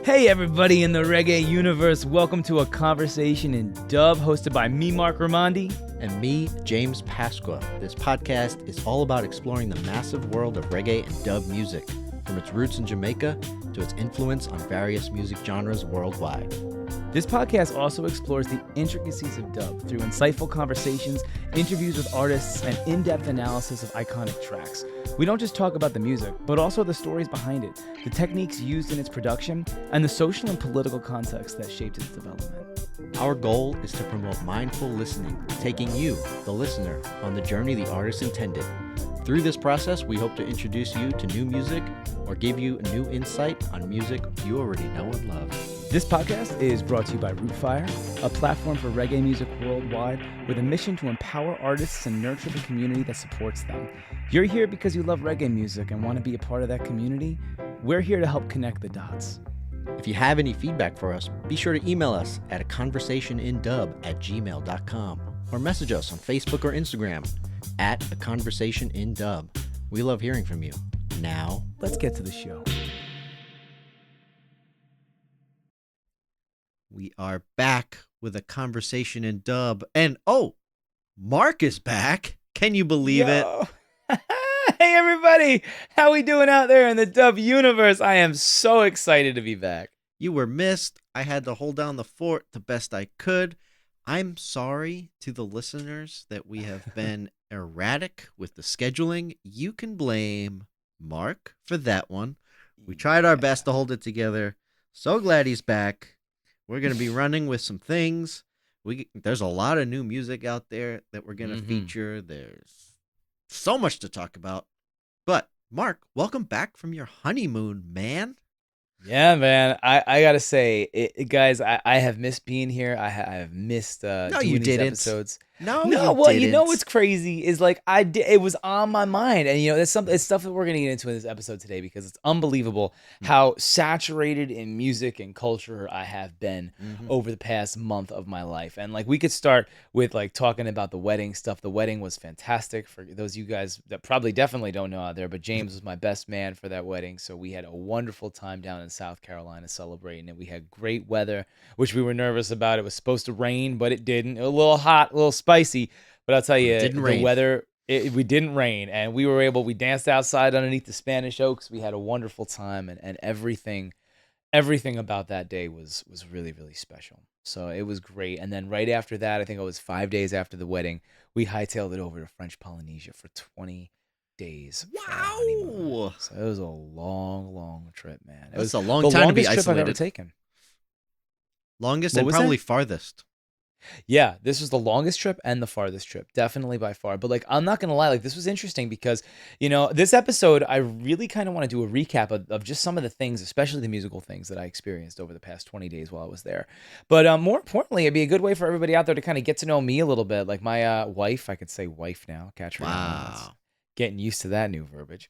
Hey everybody in the reggae universe, welcome to a conversation in dub hosted by me, Mark Ramondi. And me, James Pasqua. This podcast is all about exploring the massive world of reggae and dub music, from its roots in Jamaica to its influence on various music genres worldwide. This podcast also explores the intricacies of dub through insightful conversations, interviews with artists, and in-depth analysis of iconic tracks. We don't just talk about the music, but also the stories behind it, the techniques used in its production, and the social and political context that shaped its development. Our goal is to promote mindful listening, taking you, the listener, on the journey the artist intended. Through this process, we hope to introduce you to new music or give you a new insight on music you already know and love. This podcast is brought to you by Rootfire, a platform for reggae music worldwide with a mission to empower artists and nurture the community that supports them. You're here because you love reggae music and want to be a part of that community. We're here to help connect the dots. If you have any feedback for us, be sure to email us at aconversationindub@gmail.com or message us on Facebook or Instagram at aconversationindub. We love hearing from you. Now, let's get to the show. We are back with a conversation in dub. And Mark is back. Can you believe it? Hey everybody, how we doing out there in the dub universe? I am so excited to be back. You were missed. I had to hold down the fort the best I could. I'm sorry to the listeners that we have been erratic with the scheduling. You can blame Mark for that one. We tried our best to hold it together. So glad he's back. We're going to be running with some things. There's a lot of new music out there that we're going to feature. There's so much to talk about. But, Mark, welcome back from your honeymoon, man. Yeah, man. I got to say, guys, I have missed being here. I have missed doing these episodes. No, well, you you know what's crazy is like it was on my mind, and it's stuff that we're gonna get into in this episode today because it's unbelievable how saturated in music and culture I have been over the past month of my life. And like we could start with like talking about the wedding stuff. The wedding was fantastic for those of you guys that probably definitely don't know out there, but James was my best man for that wedding. So we had a wonderful time down in South Carolina celebrating it. We had great weather, which we were nervous about. It was supposed to rain, but it didn't. It was a little hot, a little spicy, but I'll tell you, the weather, we didn't rain, and we danced outside underneath the Spanish oaks. We had a wonderful time, and everything about that day was really, really special. So it was great. And then right after that, I think it was 5 days after the wedding, we hightailed it over to French Polynesia for 20 days. Wow. So it was a long, long trip, man. It was a long time to be isolated. Trip I've ever taken. Longest and probably farthest. Yeah, this was the longest trip and the farthest trip, definitely by far. But like, I'm not gonna lie, like this was interesting because, this episode, I really kind of want to do a recap of just some of the things, especially the musical things that I experienced over the past 20 days while I was there. But more importantly, it'd be a good way for everybody out there to kind of get to know me a little bit. Like my wife, I could say wife now, Katriana. Wow. Getting used to that new verbiage.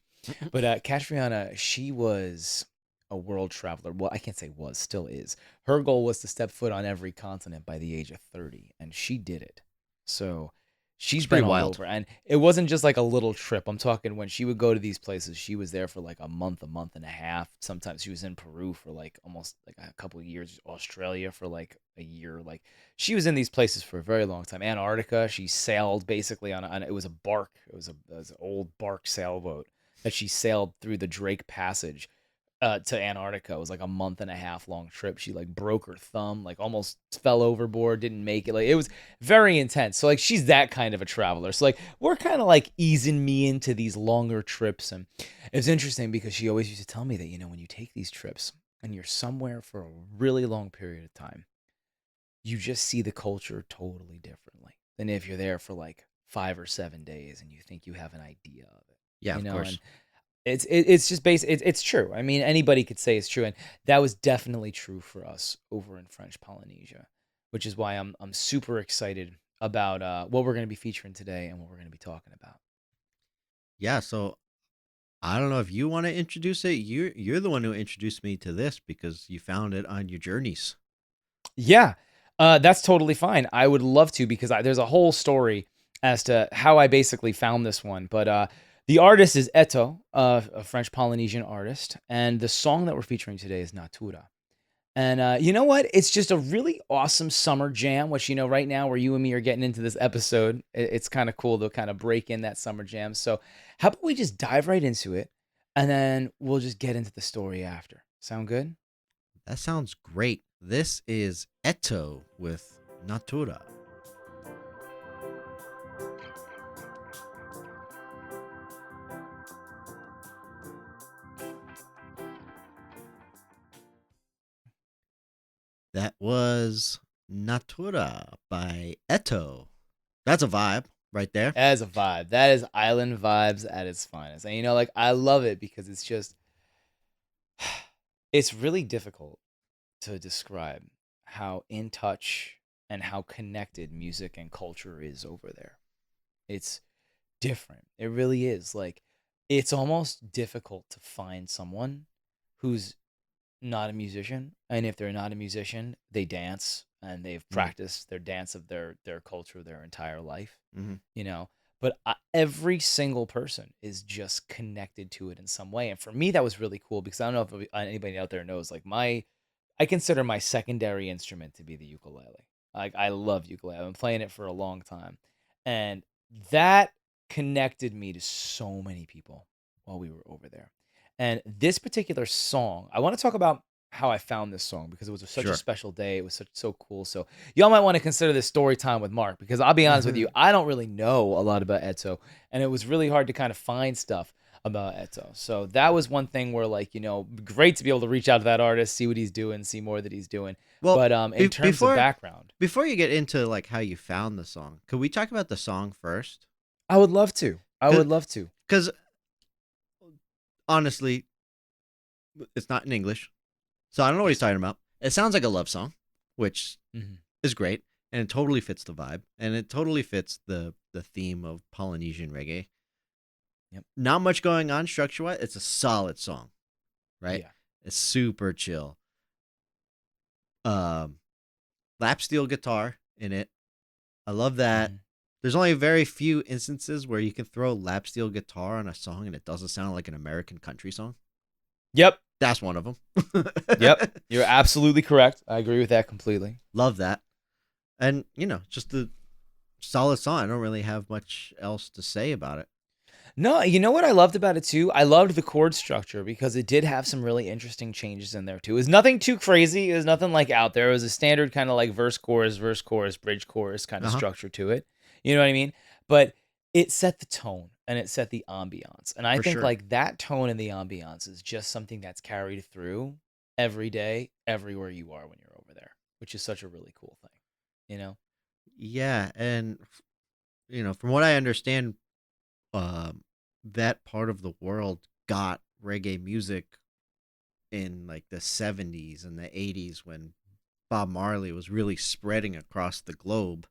But Katriana, she was a world traveler. Well, I can't say was, still is. Her goal was to step foot on every continent by the age of 30, and she did it. So she's been all over. And it wasn't just like a little trip. I'm talking when she would go to these places, she was there for like a month and a half. Sometimes she was in Peru for like almost like a couple of years, Australia for like a year. Like she was in these places for a very long time. Antarctica, she sailed basically on it was a bark. It was an old bark sailboat that she sailed through the Drake Passage to Antarctica. It was like a month and a half long trip. She like broke her thumb, like almost fell overboard, didn't make it. Like it was very intense. So like she's that kind of a traveler. So like we're kind of like easing me into these longer trips. And it's interesting because she always used to tell me that, when you take these trips and you're somewhere for a really long period of time, you just see the culture totally differently than if you're there for like 5 or 7 days and you think you have an idea of it. Yeah, of course. And it's just it's true. I mean, anybody could say it's true, and that was definitely true for us over in French Polynesia, which is why I'm super excited about what we're going to be featuring today and what we're going to be talking about. Yeah, so I don't know if you want to introduce it. You're the one who introduced me to this because you found it on your journeys. Yeah, that's totally fine. I would love to because there's a whole story as to how I basically found this one, but the artist is Eto, a French Polynesian artist, and the song that we're featuring today is Natura. And you know what? It's just a really awesome summer jam, which, right now where you and me are getting into this episode, it's kind of cool to kind of break in that summer jam. So, how about we just dive right into it and then we'll just get into the story after? Sound good? That sounds great. This is Eto with Natura. That was Natura by Eto. That's a vibe right there. That is a vibe. That is island vibes at its finest. And, like, I love it because it's just, it's really difficult to describe how in touch and how connected music and culture is over there. It's different. It really is. Like, it's almost difficult to find someone who's not a musician, and if they're not a musician, they dance and they've Mm, practiced their dance of their culture their entire life, mhm. you know. But every single person is just connected to it in some way, and for me, that was really cool because I don't know if anybody out there knows, like, I consider my secondary instrument to be the ukulele. Like, I love ukulele. I've been playing it for a long time, and that connected me to so many people while we were over there. And this particular song, I want to talk about how I found this song because it was such a Sure. special day. It was so cool. So y'all might want to consider this story time with Mark because I'll be honest with you, I don't really know a lot about Eto, and it was really hard to kind of find stuff about Eto. So that was one thing where, like, great to be able to reach out to that artist, see what he's doing, see more that he's doing. Well, But in terms of before background, you get into like how you found the song, could we talk about the song first? I would love to. I would love to. Because honestly, it's not in English, so I don't know what he's Yes. talking about. It sounds like a love song, which Hmm. is great, and it totally fits the vibe, and it totally fits the theme of Polynesian reggae. Yep. Not much going on structure wise. It's a solid song, right? Yeah. It's super chill. Um, Lap steel guitar in it. I love that. Hmm. There's only very few instances where you can throw lap steel guitar on a song and it doesn't sound like an American country song. Yep. That's one of them. Yep. You're absolutely correct. I agree with that completely. Love that. And, just a solid song. I don't really have much else to say about it. No, you know what I loved about it too? I loved the chord structure because it did have some really interesting changes in there too. It was nothing too crazy. It was nothing like out there. It was a standard kind of like verse, chorus, bridge, chorus kind of Uh-huh. structure to it. You know what I mean? But it set the tone and it set the ambiance. And I For think sure. like that tone and the ambiance is just something that's carried through every day, everywhere you are when you're over there, which is such a really cool thing, you know? Yeah. And, from what I understand, um, that part of the world got reggae music in like the 70s and the 80s when Bob Marley was really spreading across the globe,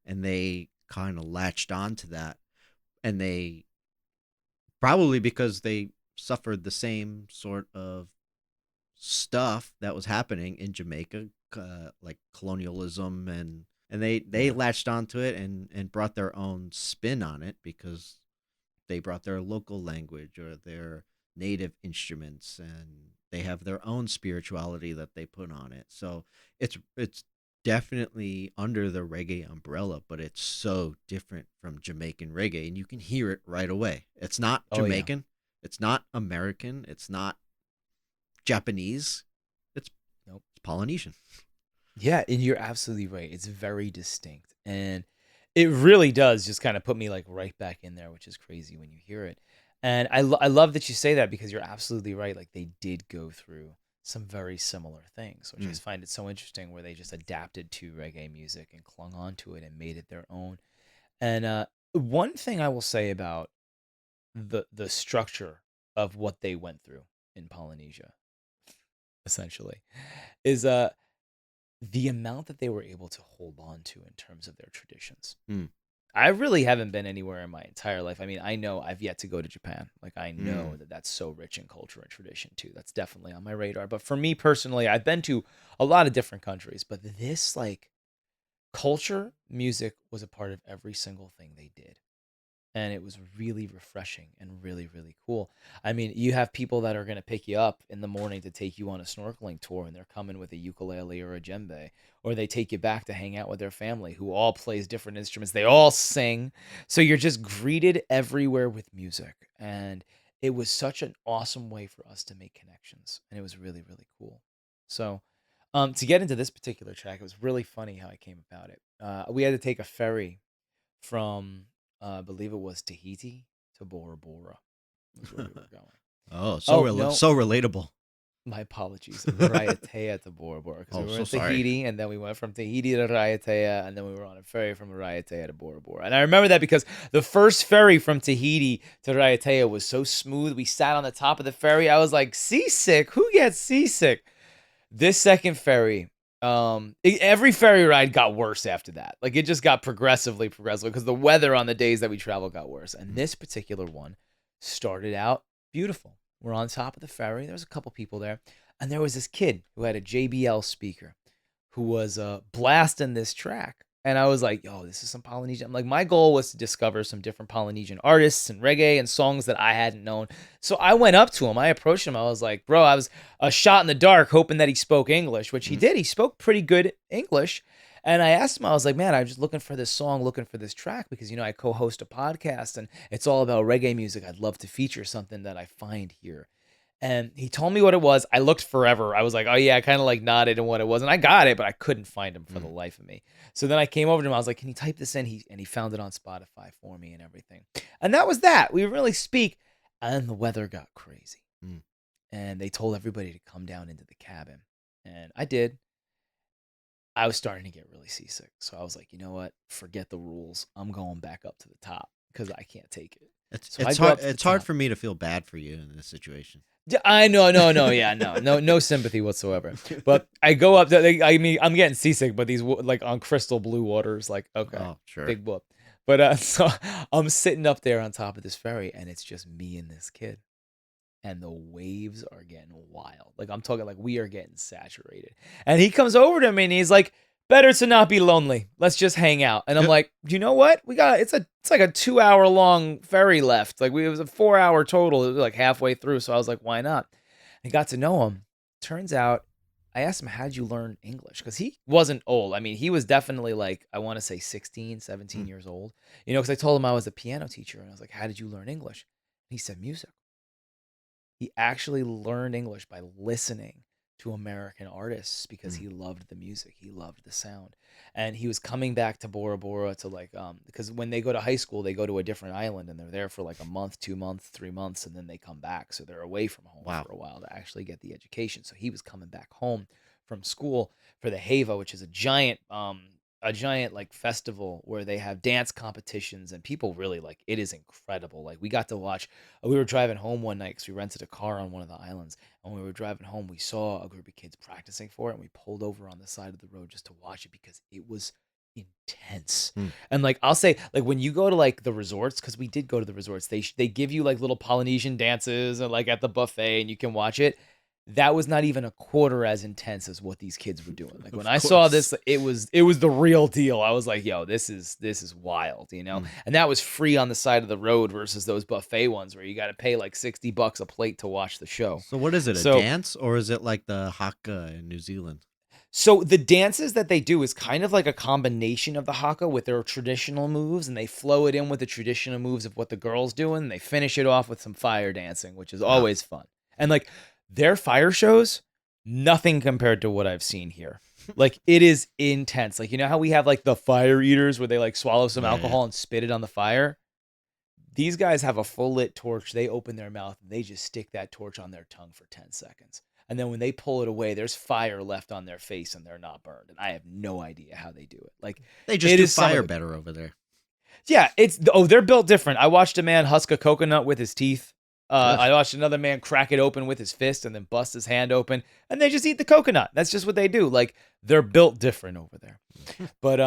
and they kind of latched onto that, and they probably because they suffered the same sort of stuff that was happening in Jamaica, like colonialism, and they Yeah. latched onto it and brought their own spin on it because they brought their local language or their native instruments, and they have their own spirituality that they put on it. So it's definitely under the reggae umbrella, but it's so different from Jamaican reggae, and you can hear it right away. It's not Oh, yeah. Jamaican, it's not American, it's not Japanese, it's Nope. Polynesian. Yeah, and you're absolutely right. It's very distinct. And it really does just kind of put me like right back in there, which is crazy when you hear it. And I love that you say that because you're absolutely right. Like they did go through some very similar things, which I Mm, just find it so interesting where they just adapted to reggae music and clung on to it and made it their own. And one thing I will say about the structure of what they went through in Polynesia, essentially, is the amount that they were able to hold on to in terms of their traditions. mm, I really haven't been anywhere in my entire life. I mean, I know I've yet to go to Japan. Like, I know mm. that that's so rich in culture and tradition, too. That's definitely on my radar. But for me personally, I've been to a lot of different countries, but this, like, culture, music was a part of every single thing they did. and it was really refreshing and really, really cool. I mean, you have people that are going to pick you up in the morning to take you on a snorkeling tour, and they're coming with a ukulele or a djembe, or they take you back to hang out with their family who all plays different instruments. They all sing. So you're just greeted everywhere with music. And it was such an awesome way for us to make connections. And it was really, really cool. So to get into this particular track, it was really funny how I came about it. We had to take a ferry from, I believe it was Tahiti to Bora Bora was where we were going. Oh, Oh, no, so relatable. my apologies. Raiatea to Bora Bora because Oh, we were so in sorry. Tahiti, and then we went from Tahiti to Raiatea, and then we were on a ferry from Raiatea to Bora Bora. And I remember that because the first ferry from Tahiti to Raiatea was so smooth. We sat on the top of the ferry. I was like, seasick? Who gets seasick? This second ferry, every ferry ride got worse after that. Like it just got progressively because the weather on the days that we traveled got worse. And this particular one started out beautiful. We're on top of the ferry. There was a couple people there, and there was this kid who had a JBL speaker who was blasting this track. And I was like, yo, this is some Polynesian. Like, my goal was to discover some different Polynesian artists and reggae and songs that I hadn't known. So I went up to him. I approached him. I was like, bro, I was a shot in the dark hoping that he spoke English, which he did. He spoke pretty good English. And I asked him, I was like, man, I'm just looking for this song, looking for this track because, I co host a podcast and it's all about reggae music. I'd love to feature something that I find here. And he told me what it was. I looked forever. I was like, oh yeah, I kind of like nodded and what it was. And I got it, but I couldn't find him for the life of me. So then I came over to him. I was like, can you type this in? He found it on Spotify for me and everything. And that was that. We really speak. And the weather got crazy. Mm. And they told everybody to come down into the cabin. And I did. I was starting to get really seasick. So I was like, you know what? Forget the rules. I'm going back up to the top because I can't take it. It's hard. It's hard for me to feel bad for you in this situation. I know, no sympathy whatsoever. But I go up. I mean, I'm getting seasick, but these like on crystal blue waters, like okay, Oh, sure. big whoop. But so I'm sitting up there on top of this ferry, and it's just me and this kid, and the waves are getting wild. Like I'm talking, like we are getting saturated. And he comes over to me, and he's like, better to not be lonely. Let's just hang out. And I'm like, you know what? It's like a 2-hour long ferry left. Like it was a 4-hour total. It was like halfway through. So I was like, why not? I got to know him. Turns out I asked him, how'd you learn English? Because he wasn't old. I mean, he was definitely like, I want to say 16, 17 years old. Because I told him I was a piano teacher. And I was like, how did you learn English? And he said, music. He actually learned English by listening to American artists because he loved the music. He loved the sound. And he was coming back to Bora Bora to like, because when they go to high school, they go to a different island and they're there for like a month, 2 months, 3 months, and then they come back. So they're away from home for a while to actually get the education. So he was coming back home from school for the Hava, which is a giant like festival where they have dance competitions and people really like it is incredible. Like we got to watch, we were driving home one night because we rented a car on one of the islands, and when we were driving home we saw a group of kids practicing for it, and we pulled over on the side of the road just to watch it because it was intense. And like I'll say, like when you go to like the resorts, because we did go to the resorts, they give you like little Polynesian dances and like at the buffet and you can watch it. That was not even a quarter as intense as what these kids were doing. Like when I saw this, it was the real deal. I was like, yo, this is wild, And that was free on the side of the road versus those buffet ones where you got to pay like $60 a plate to watch the show. So what is it, a dance, or is it like the haka in New Zealand? So the dances that they do is kind of like a combination of the haka with their traditional moves, and they flow it in with the traditional moves of what the girls do, and they finish it off with some fire dancing, which is always fun. And like their fire shows, nothing compared to what I've seen here. Like it is intense. Like, how we have like the fire eaters where they like swallow some alcohol and spit it on the fire? These guys have a full lit torch. They open their mouth and they just stick that torch on their tongue for 10 seconds. And then when they pull it away, there's fire left on their face and they're not burned. And I have no idea how they do it. Like they just do fire better over there. Yeah, they're built different. I watched a man husk a coconut with his teeth. I watched another man crack it open with his fist and then bust his hand open, and they just eat the coconut. That's just what they do. Like they're built different over there. But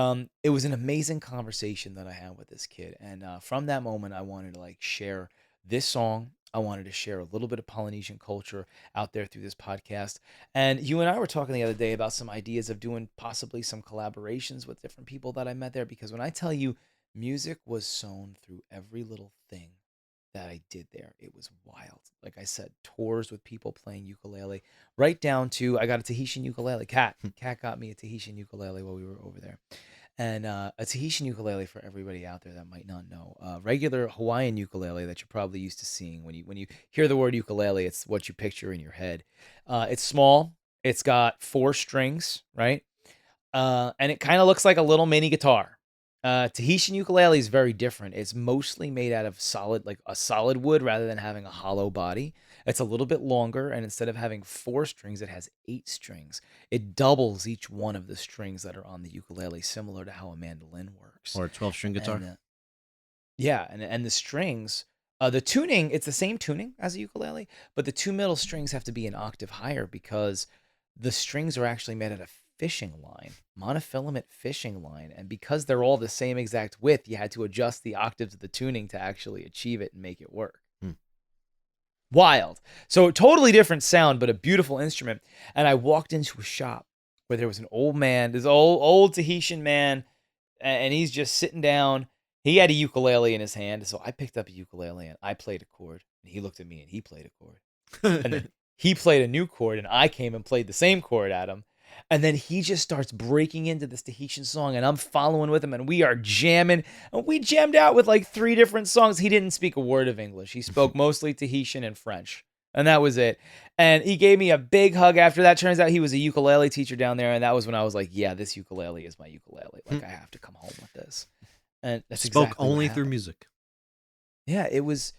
it was an amazing conversation that I had with this kid, and from that moment, I wanted to like share this song. I wanted to share a little bit of Polynesian culture out there through this podcast. And you and I were talking the other day about some ideas of doing possibly some collaborations with different people that I met there. Because when I tell you, Music was sewn through every little thing that I did there. It was wild. Like I said, tours with people playing ukulele, right down to I got a Tahitian ukulele. Cat got me a Tahitian ukulele while we were over there. And a Tahitian ukulele for everybody out there that might not know. Regular Hawaiian ukulele that you're probably used to seeing when you hear the word ukulele, it's what you picture in your head. It's small. It's got 4 strings, right? And it kind of looks like a little mini guitar. Tahitian ukulele is very different. It's mostly made out of solid, like a solid wood, rather than having a hollow body. It's a little bit longer, and instead of having 4 strings, it has 8 strings. It doubles each one of the strings that are on the ukulele, similar to how a mandolin works. Or a 12-string guitar. And yeah, and the strings, the tuning, it's the same tuning as a ukulele, but the 2 middle strings have to be an octave higher because the strings are actually made out of fishing line, monofilament fishing line, and because they're all the same exact width, you had to adjust the octaves of the tuning to actually achieve it and make it work. Hmm. Wild. So totally different sound, but a beautiful instrument. And I walked into a shop where there was an old man, this old Tahitian man, and he's just sitting down. He had a ukulele in his hand, so I picked up a ukulele and I played a chord. And he looked at me and he played a chord. And then he played a new chord, and I came and played the same chord at him. And then he just starts breaking into this Tahitian song, and I'm following with him, and we are jamming. And we jammed out with like 3 different songs. He didn't speak a word of English. He spoke mostly Tahitian and French, and that was it. And he gave me a big hug after that. Turns out he was a ukulele teacher down there, and that was when I was like, yeah, this ukulele is my ukulele. Like, I have to come home with this. And that's Spoke exactly what only through happened. music. Yeah, it was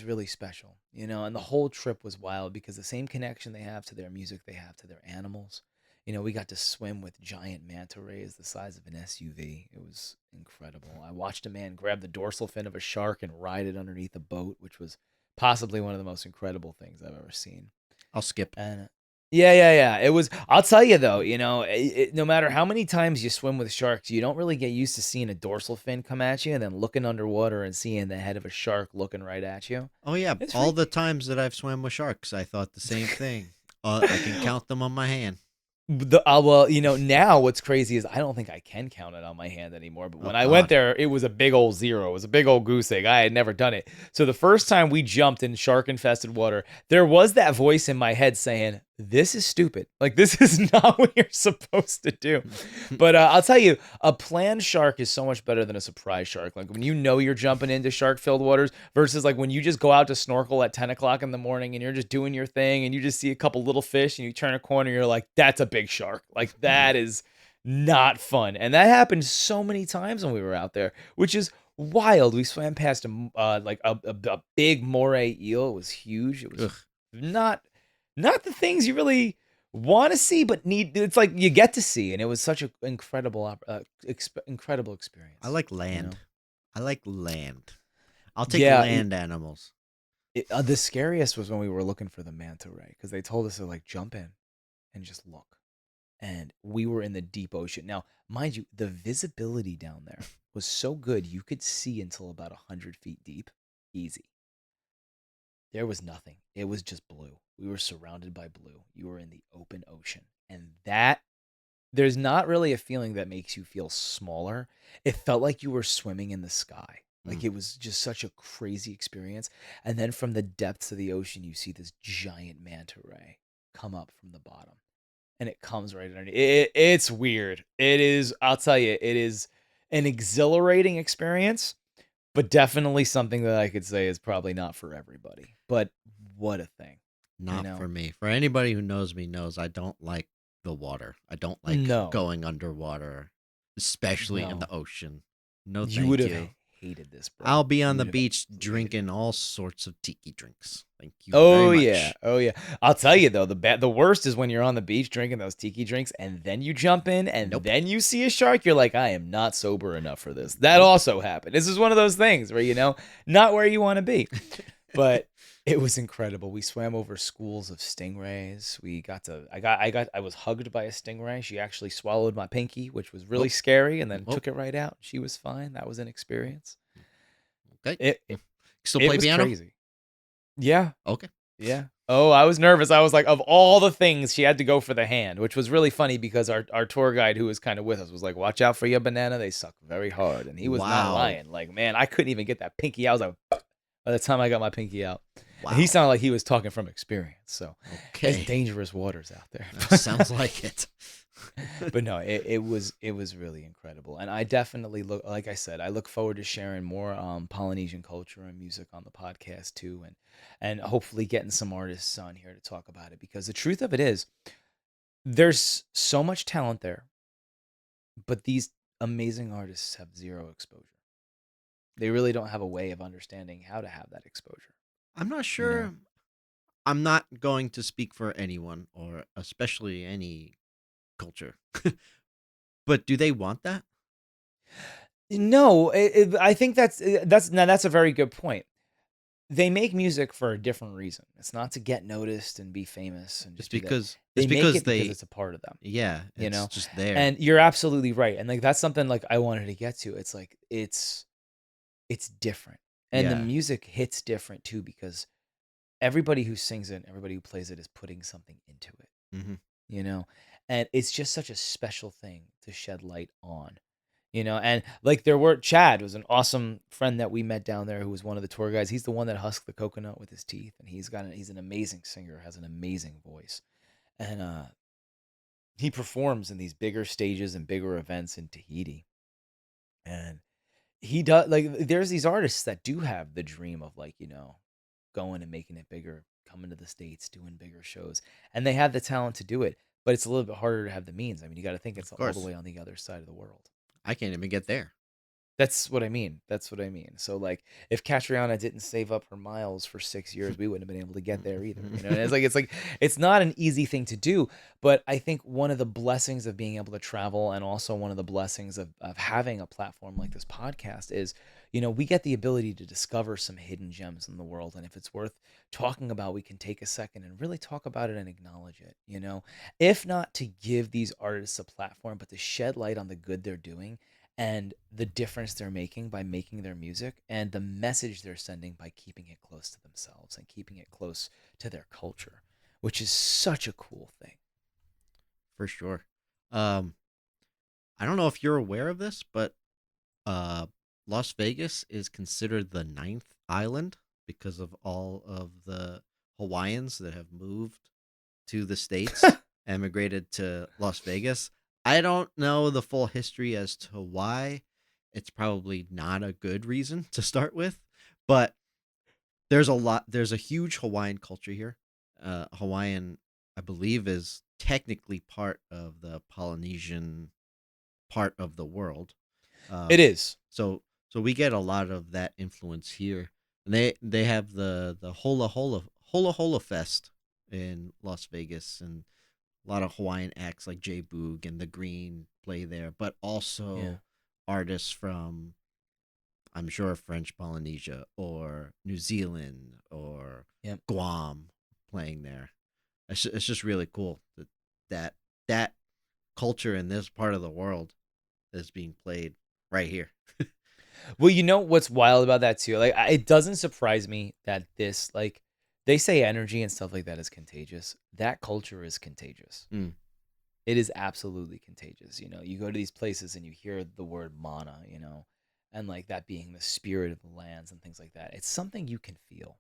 really special, and the whole trip was wild because the same connection they have to their music, they have to their animals. We got to swim with giant manta rays the size of an SUV. It was incredible. I watched a man grab the dorsal fin of a shark and ride it underneath a boat, which was possibly one of the most incredible things I've ever seen. I'll skip. And yeah. It was. I'll tell you though, no matter how many times you swim with sharks, you don't really get used to seeing a dorsal fin come at you and then looking underwater and seeing the head of a shark looking right at you. Oh yeah, It's all the freaky. times that I've swam with sharks, I thought the same thing. I can count them on my hand. Well, now what's crazy is I don't think I can count it on my hand anymore. But Oh when I went God. there, it was a big old 0. It was a big old goose egg. I had never done it. So the first time we jumped in shark infested water, there was that voice in my head saying, "This is stupid. Like, this is not what you're supposed to do." But I'll tell you, a planned shark is so much better than a surprise shark. Like when you're jumping into shark filled waters versus like when you just go out to snorkel at 10 o'clock in the morning and you're just doing your thing and you just see a couple little fish and you turn a corner, you're like, that's a big shark. Like that is not fun. And that happened so many times when we were out there, which is wild. We swam past a big moray eel. It was huge. It was Ugh. not the things you really want to see, but need. It's like you get to see, and it was such an incredible experience. I like land. I like land. I'll take Yeah, land animals. the scariest was when we were looking for the manta ray because they told us to like jump in and just look, and we were in the deep ocean. Now, mind you, the visibility down there was so good you could see until about 100 feet deep, easy. There was nothing. It was just blue. We were surrounded by blue. You were in the open ocean. And there's not really a feeling that makes you feel smaller. It felt like you were swimming in the sky. Like it was just such a crazy experience. And then from the depths of the ocean, you see this giant manta ray come up from the bottom. And it comes right underneath. It's weird. It is, I'll tell you, it is an exhilarating experience, but definitely something that I could say is probably not for everybody. But what a thing. Not for me. For anybody who knows me knows I don't like the water. I don't like No. going underwater, especially in No. the ocean. No, You thank would have you. hated this, bro. I'll be on You the would have beach hated it. drinking all sorts of tiki drinks. Thank you Oh very much. yeah, oh yeah. I'll tell you though, the worst is when you're on the beach drinking those tiki drinks, and then you jump in, and Nope. then you see a shark. You're like, I am not sober enough for this. That also happened. This is one of those things where not where you want to be, but it was incredible. We swam over schools of stingrays. I was hugged by a stingray. She actually swallowed my pinky, which was really scary, and then Oh. took it right out. She was fine. That was an experience. Okay. It Still play was piano? crazy. Yeah. Okay. Yeah. Oh, I was nervous. I was like, of all the things, she had to go for the hand, which was really funny because our tour guide who was kind of with us was like, "Watch out for your banana. They suck very hard." And he was not Wow. lying. Like, man, I couldn't even get that pinky out. I was like, by the time I got my pinky out, and he Wow. sounded like he was talking from experience. So it's Okay. dangerous waters out Sounds there. like it. But no, it was really incredible, and I definitely look like I said, I look forward to sharing more Polynesian culture and music on the podcast too, and hopefully getting some artists on here to talk about it because the truth of it is, there's so much talent there, but these amazing artists have zero exposure. They really don't have a way of understanding how to have that exposure. I'm not You know. sure. I'm not going to speak for anyone or especially any culture. But do they want that? No, I think that's now that's a very good point. They make music for a different reason. It's not to get noticed and be famous and It's just be that. it's They make because it because they it's a part of them, yeah, you it's know? just there. And you're absolutely right. And like that's something like I wanted to get to. It's like it's different. And the Yeah. music hits different too because everybody who sings it, everybody who plays it is putting something into it, Mhm. you know? And it's just such a special thing to shed light on. And like there were Chad was an awesome friend that we met down there who was one of the tour guides. He's the one that husked the coconut with his teeth, and he's an amazing singer, has an amazing voice, and he performs in these bigger stages and bigger events in Tahiti, and he does like there's these artists that do have the dream of like going and making it bigger, coming to the States, doing bigger shows, and they have the talent to do it, but it's a little bit harder to have the means. I mean, you got to think it's Of all the course. way on the other side of the world. I can't even get there. That's what I mean. That's what I mean. So like if Catriona didn't save up her miles for 6 years, we wouldn't have been able to get there either. And it's not an easy thing to do. But I think one of the blessings of being able to travel and also one of the blessings of having a platform like this podcast is, we get the ability to discover some hidden gems in the world. And if it's worth talking about, we can take a second and really talk about it and acknowledge it. If not to give these artists a platform, but to shed light on the good they're doing and the difference they're making by making their music and the message they're sending by keeping it close to themselves and keeping it close to their culture, which is such a cool thing. For sure. Um I don't know if you're aware of this, but uh Las Vegas is considered the ninth island because of all of the Hawaiians that have moved to the States, emigrated to Las Vegas. I don't know the full history as to why. It's probably not a good reason to start with, but there's a huge Hawaiian culture here. Hawaiian, I believe, is technically part of the Polynesian part of the world. It Um, is. so we get a lot of that influence here. And they have the Hola Fest in Las Vegas, and a lot of Hawaiian acts like J Boog and the Green play there, but Yeah. also artists from, I'm sure, French Polynesia or New Zealand or Yep. Guam playing there. It's just really cool that that culture in this part of the world is being played right here. Well, you know what's wild about that too? Like, it doesn't surprise me that this, like, they say energy and stuff like that is contagious. That culture is contagious. Mm. It is absolutely contagious. You go to these places and you hear the word mana, and like that being the spirit of the lands and things like that. It's something you can feel.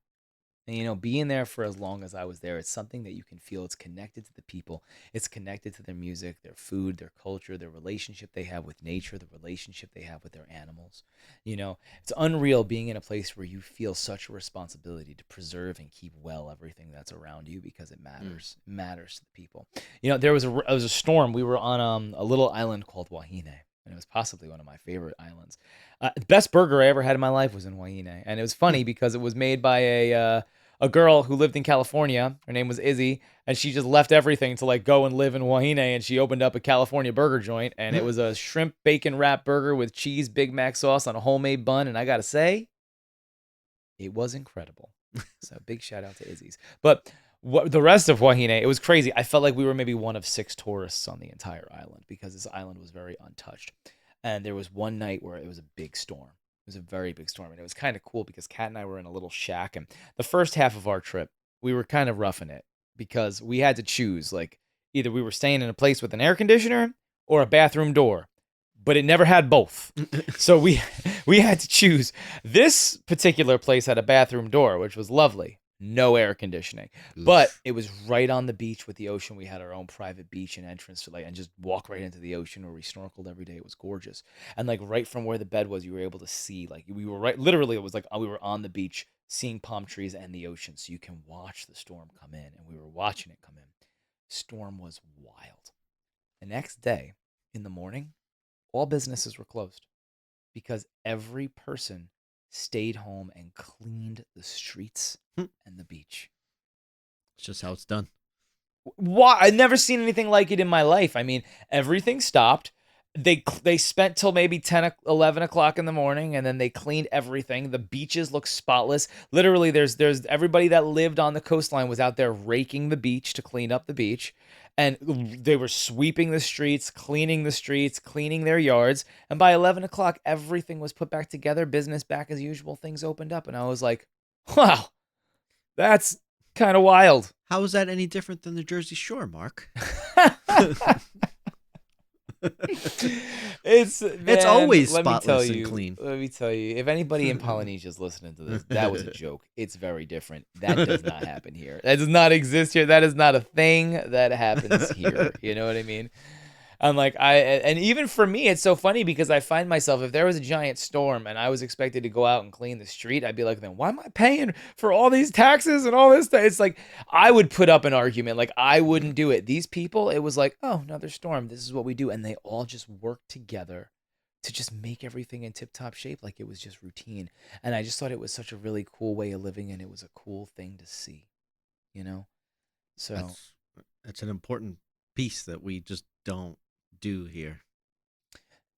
And being there for as long as I was there, it's something that you can feel. It's connected to the people. It's connected to their music, their food, their culture, their relationship they have with nature, the relationship they have with their animals. It's unreal being in a place where you feel such a responsibility to preserve and keep well everything that's around you because it Mm. matters. It matters to the people. There was a storm. We were on a little island called Wahine. And it was possibly one of my favorite islands. The best burger I ever had in my life was in Wahine, and it was funny because it was made by a girl who lived in California. Her name was Izzy, and she just left everything to like go and live in Wahine, and she opened up a California burger joint, and it was a shrimp bacon wrap burger with cheese Big Mac sauce on a homemade bun, and I gotta say, it was incredible. So big shout out to Izzy's. But the rest of Wahine, it was crazy. I felt like we were maybe one of 6 tourists on the entire island because this island was very untouched. And there was one night where it was a big storm. It was a very big storm, and it was kind of cool because Kat and I were in a little shack, and the first half of our trip we were kind of roughing it because we had to choose. Like, either we were staying in a place with an air conditioner or a bathroom door, but it never had both. So we had to choose. This particular place had a bathroom door, which was lovely. No air conditioning, but Oof. it was right on the beach with the ocean. We had our own private beach and entrance to, like, and just walk right into the ocean where we snorkeled every day. It was gorgeous. And like right from where the bed was, you were able to see, like, we were right, literally, it was like we were on the beach seeing palm trees and the ocean. So you can watch the storm come in, and we were watching it come in. Storm was wild. The next day in the morning, all businesses were closed because every person stayed home and cleaned the streets It's and the beach. just how it's done. Why? I've never seen anything like it in my life. I mean, everything stopped. They spent till maybe 11 o'clock in the morning, and then they cleaned everything. The beaches look spotless. Literally, there's everybody that lived on the coastline was out there raking the beach to clean up the beach. And they were sweeping the streets, cleaning their yards. And by 11 o'clock, everything was put back together, business back as usual, things opened up. And I was like, wow, that's kind of wild. How is that any different than the Jersey Shore, Mark? It's always let me tell spotless and you, clean. let me tell you, if anybody in Polynesia is listening to this, that was a joke. It's very different. That does not happen here. That does not exist here. That is not a thing that happens here. You know what I mean? I'm like, and even for me, it's so funny because I find myself, if there was a giant storm and I was expected to go out and clean the street, I'd be like, then why am I paying for all these taxes and all this stuff? It's like, I would put up an argument. Like, I wouldn't do it. These people, it was like, oh, another storm. This is what we do. And they all just worked together to just make everything in tip-top shape. Like, it was just routine. And I just thought it was such a really cool way of living, and it was a cool thing to see, you know? So That's an important piece that we just don't do here.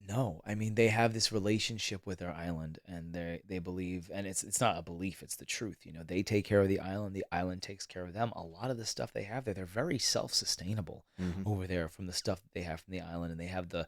no, I mean, they have this relationship with their island, and they believe, and it's not a belief, it's the truth. You know, they take care of the island takes care of them. A lot of the stuff they have there, they're very self-sustainable Mhm. over there from the stuff that they have from the island. And they have the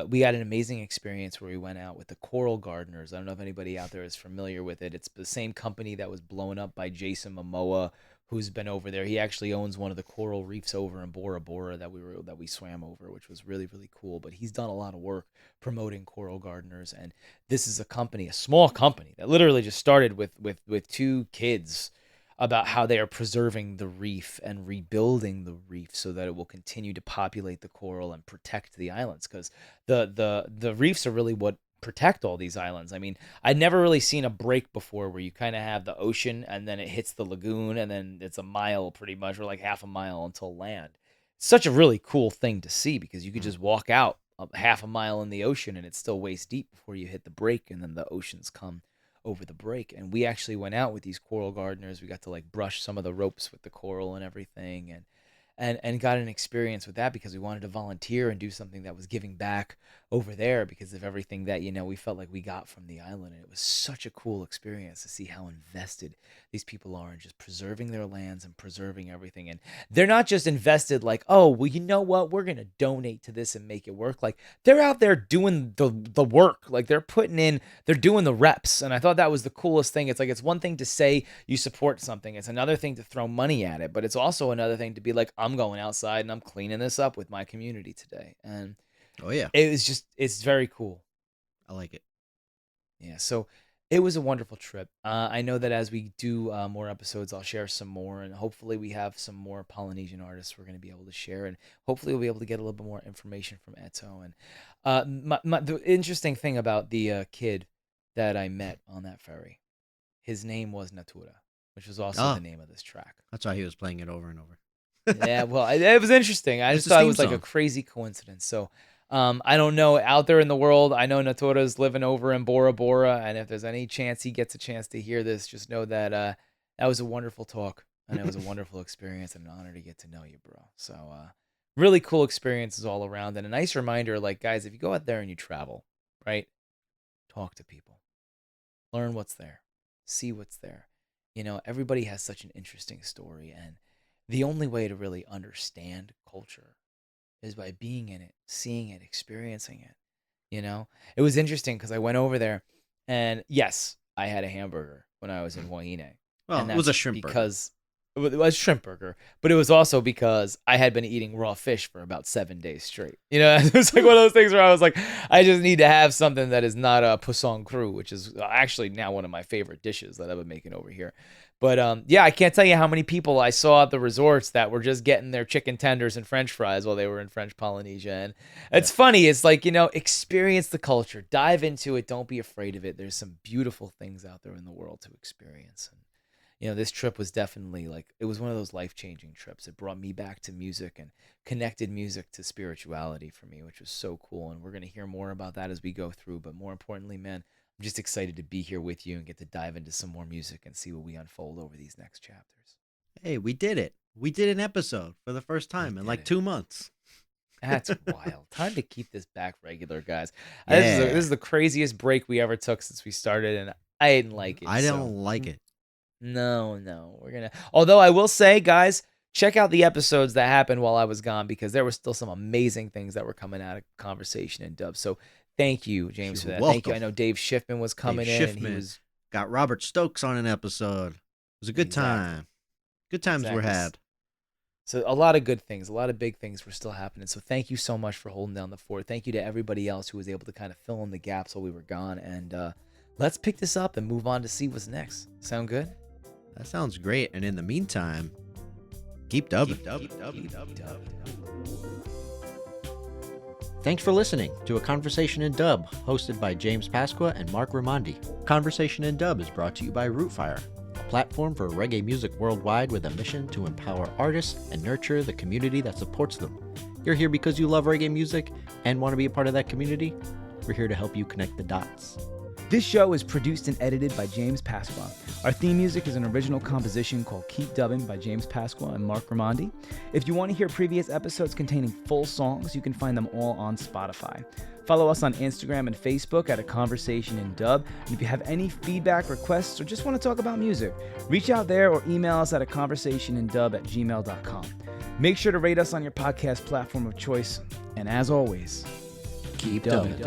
we had an amazing experience where we went out with the coral gardeners. I don't know if anybody out there is familiar with it. It's the same company that was blown up by Jason Momoa, who's been over there. He actually owns one of the coral reefs over in Bora Bora that we swam over, which was really, really cool. But he's done a lot of work promoting coral gardeners, and this is a company, a small company that literally just started with two kids, about how they are preserving the reef and rebuilding the reef so that it will continue to populate the coral and protect the islands, because the reefs are really what protect all these islands. I mean, I'd never really seen a break before where you kind of have the ocean and then it hits the lagoon, and then it's a mile pretty much, or like half a mile until land. Such a really cool thing to see, because you could just walk out half a mile in the ocean and it's still waist deep before you hit the break, and then the oceans come over the break. And we actually went out with these coral gardeners. We got to like brush some of the ropes with the coral and everything, and got an experience with that because we wanted to volunteer and do something that was giving back over there because of everything that, you know, we felt like we got from the island. And it was such a cool experience to see how invested these people are in just preserving their lands and preserving everything. And they're not just invested like, oh, well, you know what, we're going to donate to this and make it work. Like, they're out there doing the work. Like, they're doing the reps. And I thought that was the coolest thing. It's like, it's one thing to say you support something, it's another thing to throw money at it, but it's also another thing to be like, I'm going outside and I'm cleaning this up with my community today. And Oh yeah, it's very cool. I like it. Yeah, so it was a wonderful trip. I know that as we do more episodes, I'll share some more, and hopefully we have some more Polynesian artists we're going to be able to share, and hopefully we'll be able to get a little bit more information from Eto. And the interesting thing about the kid that I met on that ferry, his name was Natura, which was also the Ah, name of this track. that's why he was playing it over and over. Yeah, well, it was interesting. I It's just his thought it theme was like a song. crazy coincidence. So, I don't know, out there in the world, I know Natura's living over in Bora Bora, and if there's any chance he gets a chance to hear this, just know that that was a wonderful talk, and it was a wonderful experience, and an honor to get to know you, bro. So, really cool experiences all around, and a nice reminder, like, guys, if you go out there and you travel, right, talk to people, learn what's there, see what's there. You know, everybody has such an interesting story, and the only way to really understand culture is by being in it, seeing it, experiencing it. You know, it was interesting because I went over there, and yes, I had a hamburger when I was in Huahine, Well, and it was a that's shrimp burger. because It was shrimp burger, but it was also because I had been eating raw fish for about 7 days straight. It was like one of those things where I was like, I just need to have something that is not a poisson cru, which is actually now one of my favorite dishes that I've been making over here. But yeah, I can't tell you how many people I saw at the resorts that were just getting their chicken tenders and French fries while they were in French Polynesia. And it's funny. It's like, experience the culture, dive into it. Don't be afraid of it. There's some beautiful things out there in the world to experience. And this trip was definitely it was one of those life-changing trips. It brought me back to music and connected music to spirituality for me, which was so cool. And we're going to hear more about that as we go through. But more importantly, man, I'm just excited to be here with you and get to dive into some more music and see what we unfold over these next chapters. Hey, we did it. We did an episode for the first time in 2 months. That's wild. Time to keep this back regular, guys. Yeah. This is the craziest break we ever took since we started, and I didn't like it. I don't like it. No. Although I will say, guys, check out the episodes that happened while I was gone, because there were still some amazing things that were coming out of Conversation in Dub. So thank you, James, for that. Welcome. Thank you. I know Dave Schiffman was coming in. And he was got Robert Stokes on an episode. It was a good time. Good times were had. So a lot of good things, a lot of big things were still happening. So thank you so much for holding down the fort. Thank you to everybody else who was able to kind of fill in the gaps while we were gone. And let's pick this up and move on to see what's next. Sound good? That sounds great. And in the meantime, keep dubbing. Thanks for listening to A Conversation in Dub, hosted by James Pasqua and Mark Raimondi. Conversation in Dub is brought to you by Rootfire, a platform for reggae music worldwide with a mission to empower artists and nurture the community that supports them. You're here because you love reggae music and want to be a part of that community? We're here to help you connect the dots. This show is produced and edited by James Pasqua. Our theme music is an original composition called Keep Dubbing by James Pasqua and Mark Raimondi. If you want to hear previous episodes containing full songs, you can find them all on Spotify. Follow us on Instagram and Facebook at A Conversation in Dub. And if you have any feedback, requests, or just want to talk about music, reach out there or email us at aconversationindub@gmail.com. Make sure to rate us on your podcast platform of choice. And as always, keep dubbing.